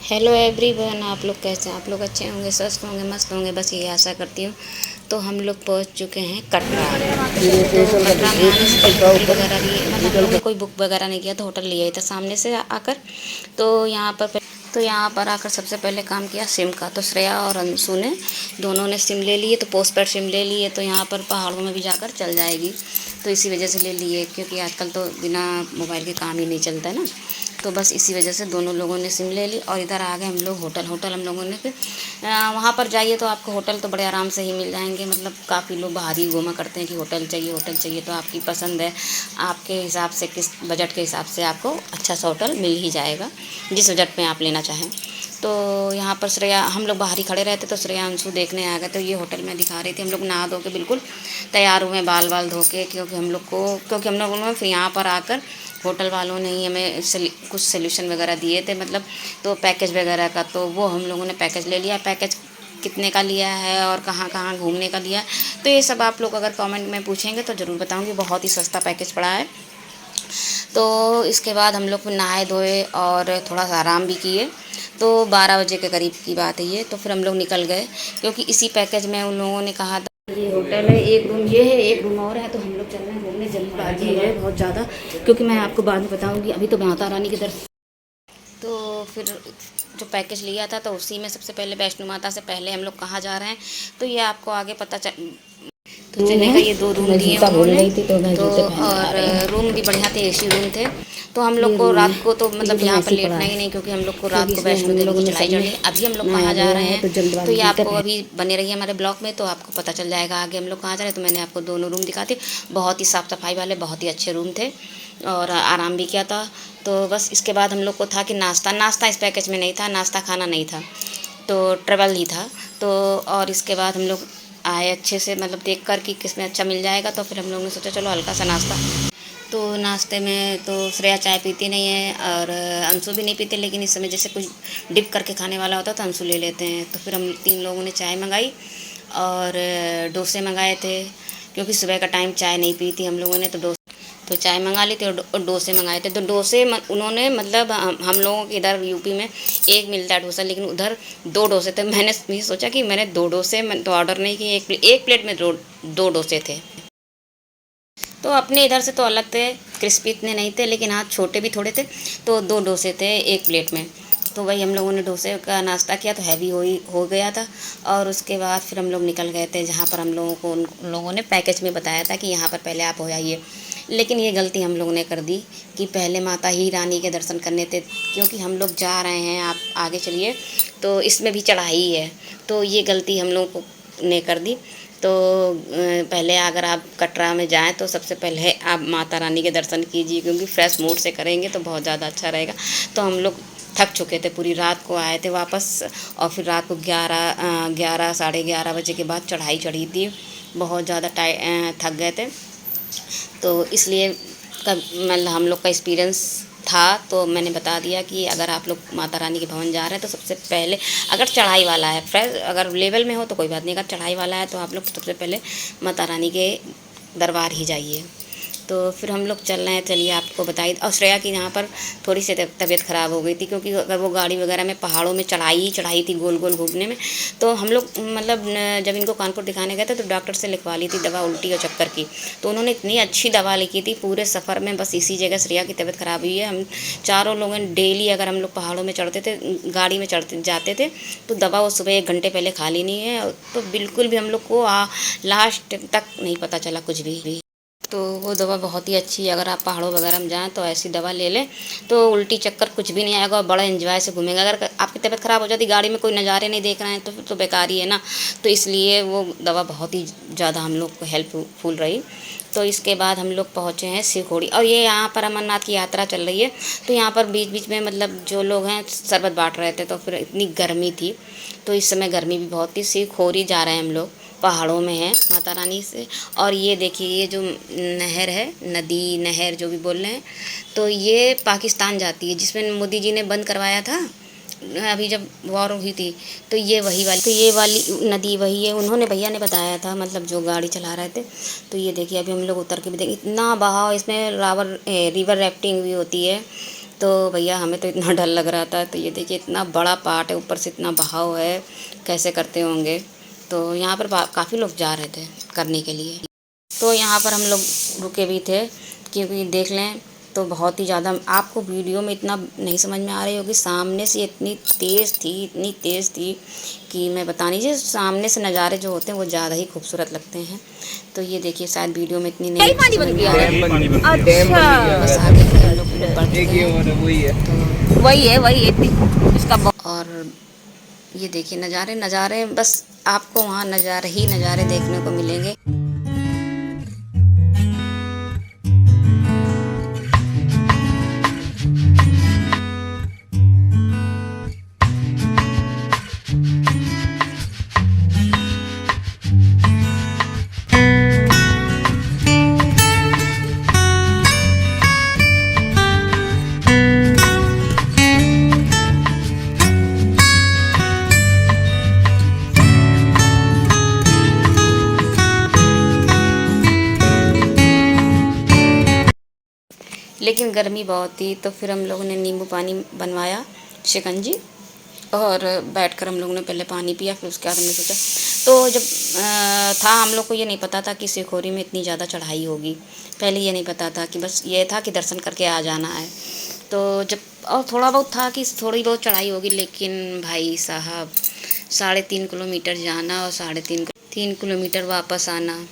Hello everyone, आप लोग कैसे हैं? आप लोग अच्छे होंगे, स्वस्थ होंगे, मस्त होंगे, बस यही आशा करती हूँ। तो हम लोग पहुँच चुके हैं कटरा। तो कटरा में आने से पहले होटल वगैरह लिए, मतलब हम लोग ने कोई बुक वगैरह नहीं किया, तो होटल लिया ही था सामने से आकर। तो यहाँ पर आकर सबसे पहले काम किया सिम का। तो श्रेया और अंशु ने दोनों ने सिम ले लिए, तो पोस्टपेड सिम ले लिए। तो यहाँ पर पहाड़ों में भी जाकर चल जाएगी, तो इसी वजह से ले लिए, क्योंकि आजकल तो बिना मोबाइल के काम ही नहीं चलता है ना। तो बस इसी वजह से दोनों लोगों ने सिम ले ली और इधर आ गए हम लोग होटल हम लोगों ने फिर वहाँ पर जाइए तो आपको होटल तो बड़े आराम से ही मिल जाएंगे। मतलब काफ़ी लोग बाहर ही घूमा करते हैं कि होटल चाहिए, तो आपकी पसंद है, आपके हिसाब से, किस बजट के हिसाब से आपको अच्छा सा होटल मिल ही जाएगा, जिस बजट में आप लेना चाहें। तो यहाँ पर श्रेया, हम लोग बाहर ही खड़े रहते, तो श्रेया अंशु देखने आ गए। तो ये होटल में दिखा रही थी, हम लोग नहा धो के बिल्कुल तैयार हुए, बाल धो के, क्योंकि हम लोगों ने फिर यहाँ पर आकर होटल वालों ने ही हमें कुछ सोल्यूशन वगैरह दिए थे, मतलब तो पैकेज वगैरह का। तो वो हम लोगों ने पैकेज ले लिया। पैकेज कितने का लिया है और कहाँ कहाँ घूमने का लिया, तो ये सब आप लोग अगर कमेंट में पूछेंगे तो ज़रूर बताऊँगी। बहुत ही सस्ता पैकेज पड़ा है। तो इसके बाद हम लोग नहाए धोए और थोड़ा सा आराम भी किए। तो 12 बजे के करीब की बात है ये। तो फिर हम लोग निकल गए, क्योंकि इसी पैकेज में उन लोगों ने कहा था ये होटल है, एक रूम ये है, एक रूम और है। तो हम लोग चल रहे हैं घूमने, जल्दबाजी है बहुत ज़्यादा, क्योंकि मैं आपको बाद में बताऊंगी। अभी तो माता रानी के दर्शन। तो फिर जो पैकेज लिया था, तो उसी में सबसे पहले वैष्णो माता से पहले हम लोग कहाँ जा रहे हैं, तो ये आपको आगे पता चल। तो चलने का ये 2 रूम दिए उन्होंने। तो और रूम भी बढ़िया थे, एसी रूम थे। तो हम लोग को रात को तो मतलब यहाँ पर लेटना ही नहीं, क्योंकि हम लोग को रात को वैष्णो देवी की चढ़ाई चढ़नी है। अभी हम लोग कहाँ जा रहे हैं, तो ये आपको अभी बने रहिए हमारे ब्लॉग में, तो आपको पता चल जाएगा आगे हम लोग कहाँ जा रहे हैं। तो मैंने आपको दोनों रूम दिखाते, बहुत ही साफ़ सफाई वाले, बहुत ही अच्छे रूम थे और आराम भी किया था। तो बस इसके बाद हम लोग को था कि नाश्ता इस पैकेज में नहीं था, नाश्ता खाना नहीं था, तो ट्रेवल ही था। तो और इसके बाद हम लोग आए अच्छे से, मतलब देख कर कि किस में अच्छा मिल जाएगा। तो फिर हम लोगों ने सोचा चलो हल्का सा नाश्ता। तो नाश्ते में तो श्रेया चाय पीती नहीं है और अंशु भी नहीं पीते, लेकिन इस समय जैसे कुछ डिप करके खाने वाला होता तो अंशु ले लेते हैं। तो फिर हम 3 लोगों ने चाय मंगाई और डोसे मंगाए थे, क्योंकि सुबह का टाइम चाय नहीं पी थी हम लोगों ने। तो चाय मंगा ली थी और डोसे मंगाए थे। तो डोसे उन्होंने, मतलब हम लोगों के इधर यूपी में एक मिलता है डोसा, लेकिन उधर 2 डोसे थे। मैंने भी सोचा कि मैंने 2 डोसे तो ऑर्डर नहीं किए, एक प्लेट में 2 डोसे थे। तो अपने इधर से तो अलग थे, क्रिस्पी इतने नहीं थे, लेकिन हाँ छोटे भी थोड़े थे। तो 2 डोसे थे एक प्लेट में। तो वही हम लोगों ने डोसे का नाश्ता किया, तो हैवी हो गया था। और उसके बाद फिर हम लोग निकल गए थे, जहाँ पर हम लोगों को उन लोगों ने पैकेज में बताया था कि यहाँ पर पहले आप हो जाइए। लेकिन ये गलती हम लोगों ने कर दी कि पहले माता ही रानी के दर्शन करने थे, क्योंकि हम लोग जा रहे हैं, आप आगे चलिए, तो इसमें भी चढ़ाई है। तो ये गलती हम लोगों को ने कर दी। तो पहले अगर आप कटरा में जाएँ तो सबसे पहले आप माता रानी के दर्शन कीजिए, क्योंकि फ्रेश मूड से करेंगे तो बहुत ज़्यादा अच्छा रहेगा। तो हम लोग थक चुके थे, पूरी रात को आए थे वापस, और फिर रात को 11 साढ़े 11 बजे के बाद चढ़ाई चढ़ी थी। बहुत ज़्यादा थक गए थे। तो इसलिए मतलब हम लोग का एक्सपीरियंस था। तो मैंने बता दिया कि अगर आप लोग माता रानी के भवन जा रहे हैं तो सबसे पहले, अगर चढ़ाई वाला है, फ्रेश अगर लेवल में हो तो कोई बात नहीं, अगर चढ़ाई वाला है तो आप लोग सबसे पहले माता रानी के दरबार ही जाइए। तो फिर हम लोग चल रहे हैं, चलिए आपको बताइए। और श्रेया की यहाँ पर थोड़ी सी तबीयत ख़राब हो गई थी, क्योंकि अगर वो गाड़ी वगैरह में पहाड़ों में चढ़ाई थी गोल गोल घूमने में। तो हम लोग मतलब जब इनको कानपुर दिखाने गए थे तो डॉक्टर से लिखवा ली थी दवा उल्टी और चक्कर की। तो उन्होंने इतनी अच्छी दवा लिखी थी पूरे सफ़र में। बस इसी जगह श्रेया की तबीयत ख़राब हुई है। हम चारों लोगों ने डेली, अगर हम लोग पहाड़ों में चढ़ते थे, गाड़ी में जाते थे, तो दवा वो सुबह 1 घंटे पहले खा लेनी है। तो बिल्कुल भी हम लोग को लास्ट तक नहीं पता चला कुछ भी। तो वो दवा बहुत ही अच्छी है। अगर आप पहाड़ों वगैरह में जाएँ तो ऐसी दवा ले लें, तो उल्टी चक्कर कुछ भी नहीं आएगा और बड़ा एंजॉय से घूमेंगे। अगर आपकी तबीयत ख़राब हो जाती, गाड़ी में कोई नज़ारे नहीं देख रहे हैं, तो फिर तो बेकार ही है ना। तो इसलिए वो दवा बहुत ही ज़्यादा हम लोग को हेल्पफुल रही। तो इसके बाद हम लोग पहुँचे हैं शिवखोड़ी, और ये यहाँ पर अमरनाथ की यात्रा चल रही है। तो यहाँ पर बीच बीच में मतलब जो लोग हैं शरबत बाँट रहे थे। तो फिर इतनी गर्मी थी, तो इस समय गर्मी भी बहुत थी। शिवखोड़ी जा रहे हैं हम लोग, पहाड़ों में है माता रानी से। और ये देखिए, ये जो नहर है, नहर जो भी बोल रहे हैं, तो ये पाकिस्तान जाती है, जिसमें मोदी जी ने बंद करवाया था अभी जब वॉर हुई थी। तो ये वाली नदी वही है, उन्होंने, भैया ने बताया था, मतलब जो गाड़ी चला रहे थे। तो ये देखिए, अभी हम लोग उतर के भी देखें, इतना बहाव इसमें। रिवर राफ्टिंग भी होती है। तो भैया हमें तो इतना डर लग रहा था। तो ये देखिए इतना बड़ा पहाड़ है, ऊपर से इतना बहाव है, कैसे करते होंगे। तो यहाँ पर काफ़ी लोग जा रहे थे करने के लिए। तो यहाँ पर हम लोग रुके भी थे, क्योंकि देख लें तो बहुत ही ज़्यादा आपको वीडियो में इतना नहीं समझ में आ रही होगी, सामने से इतनी तेज़ थी कि मैं बता नहीं। जी सामने से नज़ारे जो होते हैं वो ज़्यादा ही खूबसूरत लगते हैं। तो ये देखिए शायद वीडियो में इतनी नहीं पानी बन गया है। बस आगे हम लोग बढ़ चुके हैं। वही है इसका और ये देखिए नज़ारे बस आपको वहाँ नज़ारे देखने को मिलेंगे। लेकिन गर्मी बहुत थी, तो फिर हम लोगों ने नींबू पानी बनवाया, शिकंजी, और बैठकर हम लोगों ने पहले पानी पिया। फिर उसके बाद हमने सोचा, तो जब था हम लोग को ये नहीं पता था कि शिवखोरी में इतनी ज़्यादा चढ़ाई होगी। पहले ये नहीं पता था, कि बस ये था कि दर्शन करके आ जाना है। तो जब और थोड़ा बहुत था कि थोड़ी बहुत चढ़ाई होगी, लेकिन भाई साहब 3.5 किलोमीटर जाना और 3 किलोमीटर वापस आना।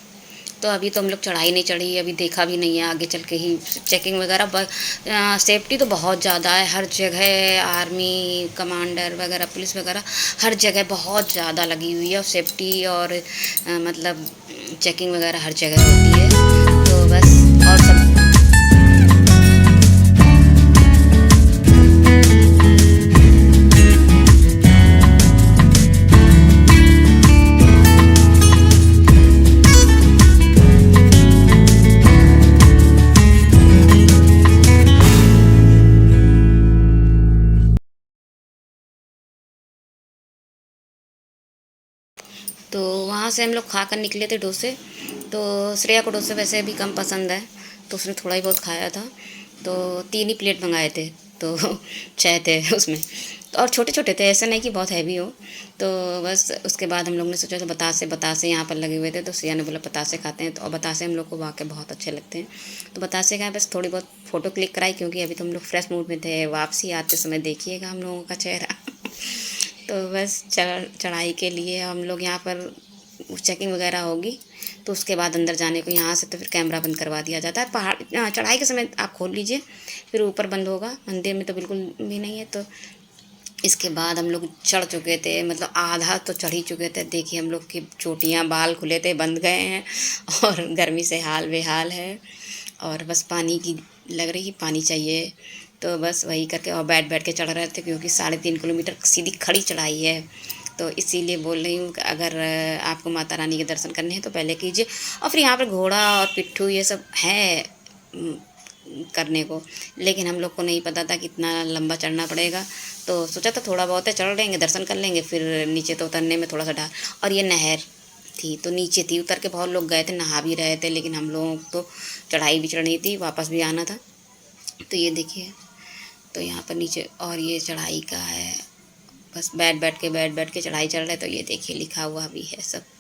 तो अभी तो हम लोग चढ़ाई नहीं चढ़ी, अभी देखा भी नहीं है, आगे चल के ही चेकिंग वगैरह। सेफ्टी तो बहुत ज़्यादा है, हर जगह आर्मी कमांडर वगैरह, पुलिस वगैरह हर जगह बहुत ज़्यादा लगी हुई है। और सेफ्टी और मतलब चेकिंग वगैरह हर जगह होती है। तो बस और सब तो वहाँ से हम लोग खाकर निकले थे डोसे। तो श्रेया को डोसे वैसे भी कम पसंद है, तो उसने थोड़ा ही बहुत खाया था। तो 3 ही प्लेट मंगाए थे, तो 6 थे उसमें। तो और छोटे छोटे थे, ऐसा नहीं कि बहुत हैवी हो। तो बस उसके बाद हम लोग ने सोचा तो बतासे यहाँ पर लगे हुए थे। तो श्रेया ने बोला बतासे खाते हैं। तो और बतासे हम लोग को वाकई बहुत अच्छे लगते हैं। तो बतासे खाए, बस थोड़ी बहुत फ़ोटो क्लिक कराई, क्योंकि अभी तो हम लोग फ्रेश मूड में थे। वापसी आते समय देखिएगा हम लोगों का चेहरा। तो बस चढ़ाई के लिए हम लोग यहाँ पर चेकिंग वगैरह होगी, तो उसके बाद अंदर जाने को यहाँ से तो फिर कैमरा बंद करवा दिया जाता है। पहाड़ चढ़ाई के समय आप खोल लीजिए, फिर ऊपर बंद होगा। मंदिर में तो बिल्कुल भी नहीं है। तो इसके बाद हम लोग चढ़ चुके थे, मतलब आधा तो चढ़ ही चुके थे। देखिए हम लोग की चोटियाँ, बाल खुले थे, बंद गए हैं, और गर्मी से हाल बेहाल है। और बस पानी की लग रही, पानी चाहिए। तो बस वही करके और बैठ बैठ के चढ़ रहे थे, क्योंकि 3.5 किलोमीटर सीधी खड़ी चढ़ाई है। तो इसीलिए बोल रही हूँ कि अगर आपको माता रानी के दर्शन करने हैं तो पहले कीजिए। और फिर यहाँ पर घोड़ा और पिट्ठू ये सब है करने को, लेकिन हम लोग को नहीं पता था कि इतना लंबा चढ़ना पड़ेगा। तो सोचा था थोड़ा बहुत है, चढ़ लेंगे, दर्शन कर लेंगे, फिर नीचे तो उतरने में थोड़ा सा डर। और ये नहर थी, तो नीचे थी, उतर के बहुत लोग गए थे, नहा भी रहे थे, लेकिन हम लोगों को तो चढ़ाई भी चढ़नी थी, वापस भी आना था। तो ये देखिए, तो यहाँ पर नीचे और ये चढ़ाई का है, बस बैठ बैठ के चढ़ाई चढ़ रहे। तो ये देखिए लिखा हुआ भी है सब।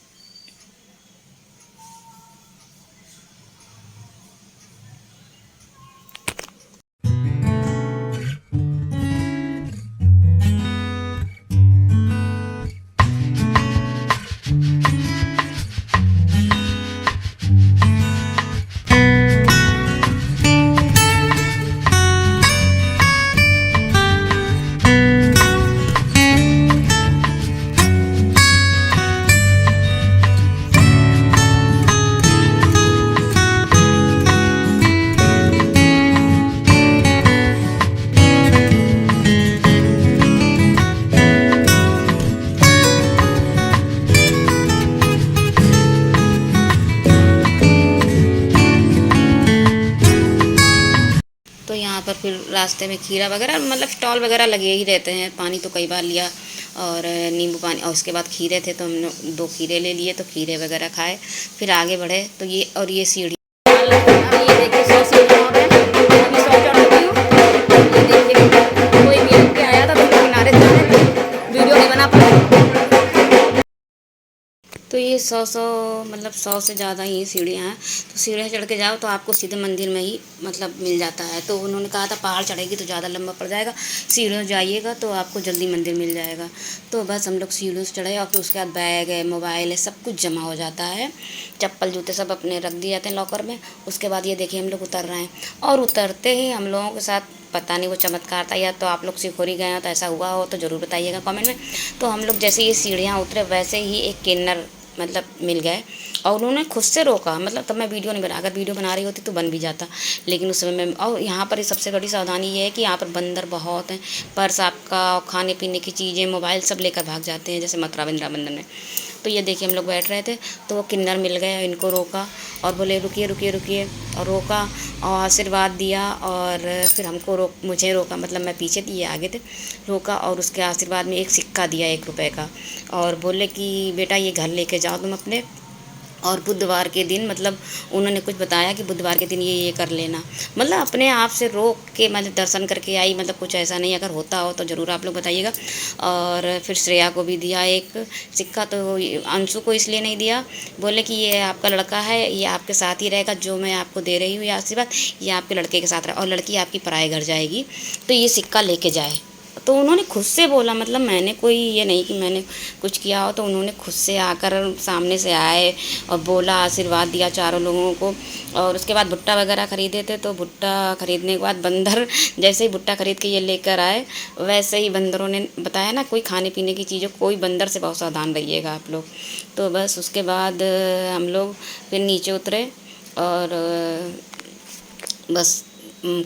तो यहाँ पर फिर रास्ते में खीरा वगैरह, मतलब स्टॉल वगैरह लगे ही रहते हैं। पानी तो कई बार लिया, और नींबू पानी, और उसके बाद खीरे थे, तो हमने 2 खीरे ले लिए। तो खीरे वगैरह खाए, फिर आगे बढ़े। तो ये और ये सीढ़ी, ये देखिए 100 सीढ़ियाँ और हैं, अभी 100 चढ़ रही हूँ। ये तो ये 100 मतलब 100 से ज़्यादा ही सीढ़ियाँ हैं। तो सीढ़ियाँ चढ़ के जाओ तो आपको सीधे मंदिर में ही मतलब मिल जाता है। तो उन्होंने कहा था पहाड़ चढ़ेगी तो ज़्यादा लंबा पड़ जाएगा, सीढ़ियों जाइएगा तो आपको जल्दी मंदिर मिल जाएगा। तो बस हम लोग सीढ़ियों से चढ़े और फिर उसके बाद बैग है, मोबाइल है, सब कुछ जमा हो जाता है। चप्पल जूते सब अपने रख दिए जाते हैं लॉकर में। उसके बाद ये देखिए हम लोग उतर रहे हैं और उतरते ही हम लोगों के साथ पता नहीं वो चमत्कार था या तो आप लोग सिरखुरी गए हो तो ऐसा हुआ हो तो ज़रूर बताइएगा कमेंट में। तो हम लोग जैसे ये सीढ़ियाँ उतरे वैसे ही एक किन्नर मतलब मिल गए और उन्होंने खुद से रोका। मतलब तब मैं वीडियो नहीं बना, अगर वीडियो बना रही होती तो बन भी जाता, लेकिन उस समय मैं। और यहाँ पर सबसे बड़ी सावधानी ये है कि यहाँ पर बंदर बहुत हैं। पर्स आपका, खाने पीने की चीज़ें, मोबाइल सब लेकर भाग जाते हैं, जैसे मथुरा वृंदावन में। तो ये देखिए हम लोग बैठ रहे थे तो वो किन्नर मिल गए, इनको रोका और बोले रुकिए रुकिए रुकिए, और रोका और आशीर्वाद दिया। और फिर हमको मुझे रोका, मतलब मैं पीछे थी ये आगे थे, रोका और उसके आशीर्वाद में एक सिक्का दिया 1 रुपए का और बोले कि बेटा ये घर लेके जाओ तुम अपने, और बुधवार के दिन मतलब उन्होंने कुछ बताया कि बुधवार के दिन ये कर लेना। मतलब अपने आप से रोक के मतलब दर्शन करके आई, मतलब कुछ ऐसा नहीं। अगर होता हो तो ज़रूर आप लोग बताइएगा। और फिर श्रेया को भी दिया एक सिक्का, तो अंशु को इसलिए नहीं दिया, बोले कि ये आपका लड़का है, ये आपके साथ ही रहेगा, जो मैं आपको दे रही हूँ ये आशीर्वाद ये आपके लड़के के साथ रहे, और लड़की आपकी पराए घर जाएगी तो ये सिक्का लेके जाए। तो उन्होंने खुद से बोला, मतलब मैंने कोई ये नहीं कि मैंने कुछ किया हो, तो उन्होंने खुद से आकर सामने से आए और बोला, आशीर्वाद दिया चारों लोगों को। और उसके बाद भुट्टा वगैरह ख़रीदे थे, तो भुट्टा ख़रीदने के बाद बंदर जैसे ही भुट्टा ख़रीद के ये लेकर आए, वैसे ही बंदरों ने बताया ना, कोई खाने पीने की चीज़ें, कोई बंदर से बहुत सावधान रहिएगा आप लोग। तो बस उसके बाद हम लोग फिर नीचे उतरे और बस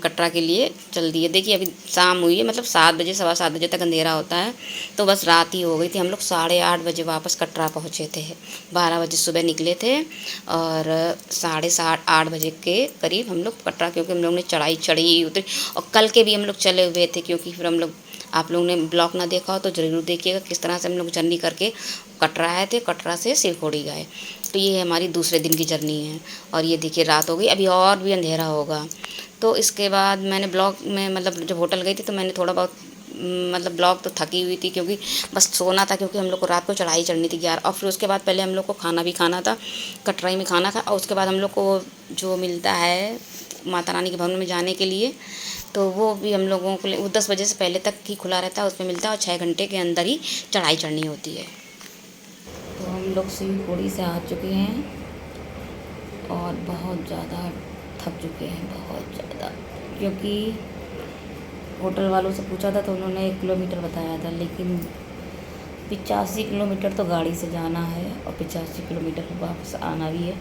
कटरा के लिए चल दिए। देखिए अभी शाम हुई है, मतलब 7 बजे, 7:15 तक अंधेरा होता है, तो बस रात ही हो गई थी। हम लोग 8:30 बजे वापस कटरा पहुँचे थे, 12 बजे सुबह निकले थे और 7:30-8 बजे के करीब हम लोग कटरा, क्योंकि हम लोग ने चढ़ाई चढ़ी उतरी। और कल के भी हम लोग चले हुए थे, क्योंकि फिर हम लोग, आप लोगों ने ब्लॉग ना देखा हो तो ज़रूर देखिएगा किस तरह से हम लोग जर्नी करके कटरा आए थे, कटरा से सिरखुरी गए। तो ये हमारी दूसरे दिन की जर्नी है। और ये देखिए रात हो गई, अभी और भी अंधेरा होगा। तो इसके बाद मैंने ब्लॉग में, मतलब जब होटल गई थी तो मैंने थोड़ा बहुत मतलब ब्लॉग तो थकी हुई थी, क्योंकि बस सोना था, क्योंकि हम लोग को रात को चढ़ाई चढ़नी थी 11। और फिर उसके बाद पहले हम लोग को खाना भी खाना था, कटराई में खाना खा, और उसके बाद हम लोग को जो मिलता है माता रानी के भवन में जाने के लिए, तो वो भी हम लोगों को वो 10 बजे से पहले तक ही खुला रहता है, उसमें मिलता है, और 6 घंटे के अंदर ही चढ़ाई चढ़नी होती है। तो हम लोग सिरखुरी से आ चुके हैं और बहुत ज़्यादा थक चुके हैं, बहुत ज़्यादा, क्योंकि होटल वालों से पूछा था तो उन्होंने 1 किलोमीटर बताया था, लेकिन 85 किलोमीटर तो गाड़ी से जाना है और 85 किलोमीटर वापस आना भी है।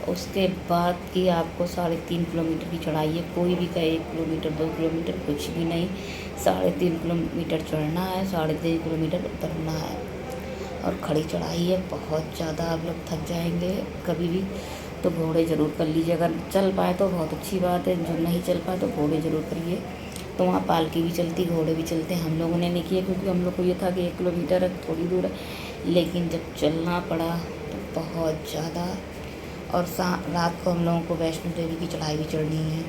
उसके बाद की आपको 3.5 किलोमीटर की चढ़ाई है। कोई भी कहे 1 किलोमीटर 2 किलोमीटर, कुछ भी नहीं, 3.5 किलोमीटर चढ़ना है, 3.5 किलोमीटर उतरना है, और खड़ी चढ़ाई है, बहुत ज़्यादा। आप लोग थक जाएंगे कभी भी, तो घोड़े ज़रूर कर लीजिए। अगर चल पाए तो बहुत अच्छी बात है, जो नहीं चल पाए तो घोड़े ज़रूर करिए। तो वहाँ पालकी भी चलती, घोड़े भी चलते हैं। हम लोगों ने नहीं किया, क्योंकि हम लोग को ये था कि 1 किलोमीटर है, थोड़ी दूर है, लेकिन जब चलना पड़ा तो बहुत ज़्यादा। और रात को हम लोगों को वैष्णो देवी की चढ़ाई भी चढ़नी है।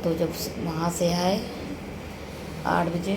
तो जब वहाँ से आए 8 बजे,